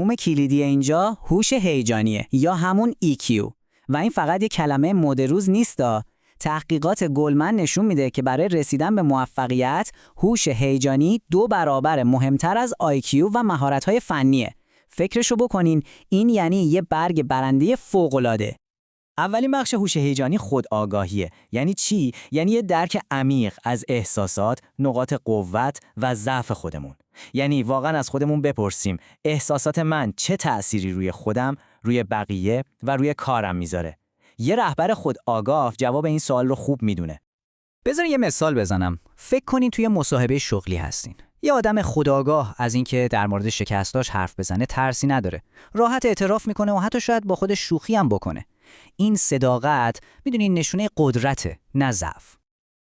مفهوم کلیدی اینجا هوش هیجانیه یا همون EQ و این فقط یک کلمه مد روز نیستا. تحقیقات گلمن نشون میده که برای رسیدن به موفقیت هوش هیجانی 2 برابر مهمتر از IQ و مهارت‌های فنیه. فکرشو بکنین، این یعنی یه برگ برنده فوق‌العاده. اولین بخش هوش هیجانی خودآگاهیه. یعنی چی؟ یعنی یه درک عمیق از احساسات، نقاط قوت و ضعف خودمون. یعنی واقعا از خودمون بپرسیم احساسات من چه تأثیری روی خودم، روی بقیه و روی کارم میذاره. یه رهبر خودآگاه جواب این سوال رو خوب میدونه. بذارین یه مثال بزنم. فکر کنین توی مصاحبه شغلی هستین. یه آدم خودآگاه از اینکه در مورد شکستاش حرف بزنه ترسی نداره. راحت اعتراف میکنه و حتی شاید با خودش شوخی هم بکنه. این صداقت میدونین نشونه قدرته، نه ضعف.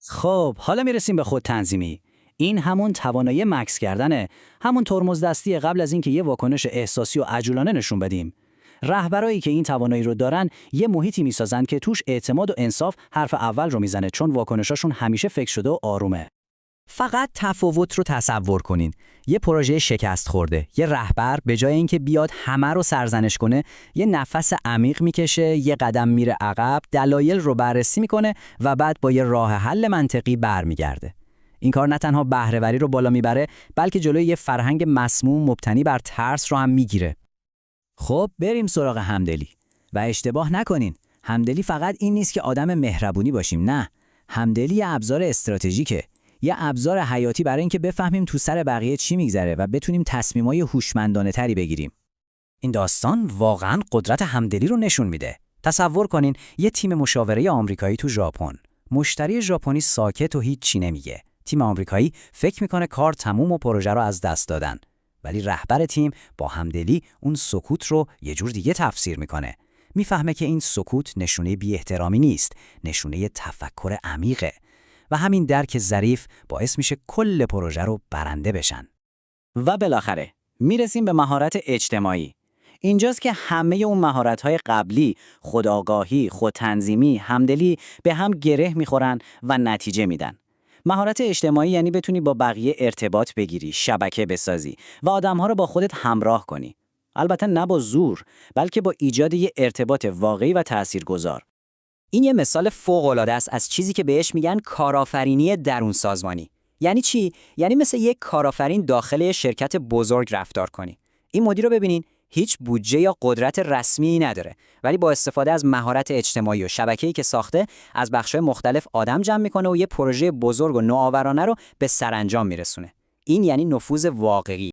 خب حالا میرسیم به خود تنظیمی. این همون توانایی مکث کردنه، همون ترمز دستی قبل از اینکه یه واکنش احساسی و عجولانه نشون بدیم. رهبرایی که این توانایی رو دارن یه محیطی میسازن که توش اعتماد و انصاف حرف اول رو میزنه، چون واکنشاشون همیشه فکر شده و آرومه. فقط تفاوت رو تصور کنین. یه پروژه شکست خورده، یه رهبر به جای اینکه بیاد همه رو سرزنش کنه، یه نفس عمیق میکشه، یه قدم میره عقب، دلایل رو بررسی میکنه و بعد با یه راه حل منطقی برمیگرده. این کار نه تنها بهره‌وری رو بالا میبره، بلکه جلوی یه فرهنگ مسموم مبتنی بر ترس رو هم میگیره. خب بریم سراغ همدلی. و اشتباه نکنین، همدلی فقط این نیست که آدم مهربونی باشیم، نه. همدلی یه ابزار استراتژیکه، یه ابزار حیاتی برای اینکه بفهمیم تو سر بقیه چی میگذره و بتونیم تصمیمای هوشمندانه تری بگیریم. این داستان واقعاً قدرت همدلی رو نشون میده. تصور کنین یه تیم مشاوره آمریکایی تو ژاپن. مشتری ژاپنی ساکت و هیچ چی نمیگه. تیم آمریکایی فکر میکنه کار تموم و پروژه رو از دست دادن. ولی رهبر تیم با همدلی اون سکوت رو یه جور دیگه تفسیر میکنه. میفهمه که این سکوت نشونه بی‌احترامی نیست، نشونه تفکر عمیقه. و همین درک ظریف باعث میشه کل پروژه رو برنده بشن. و بالاخره میرسیم به مهارت اجتماعی. اینجاست که همه اون مهارت‌های قبلی، خودآگاهی، خودتنظیمی، همدلی به هم گره میخورن و نتیجه میدن. مهارت اجتماعی یعنی بتونی با بقیه ارتباط بگیری، شبکه بسازی و آدم‌ها رو با خودت همراه کنی. البته نه با زور، بلکه با ایجاد یه ارتباط واقعی و تاثیرگذار. این یه مثال فوق‌العاده است از چیزی که بهش میگن کارآفرینی درون سازمانی. یعنی چی؟ یعنی مثل یک کارآفرین داخل شرکت بزرگ رفتار کنی. این مدیر رو ببینین، هیچ بودجه یا قدرت رسمی نداره، ولی با استفاده از مهارت اجتماعی و شبکه‌ای که ساخته، از بخش‌های مختلف آدم جمع میکنه و یه پروژه بزرگ و نوآورانه رو به سرانجام میرسونه. این یعنی نفوذ واقعی.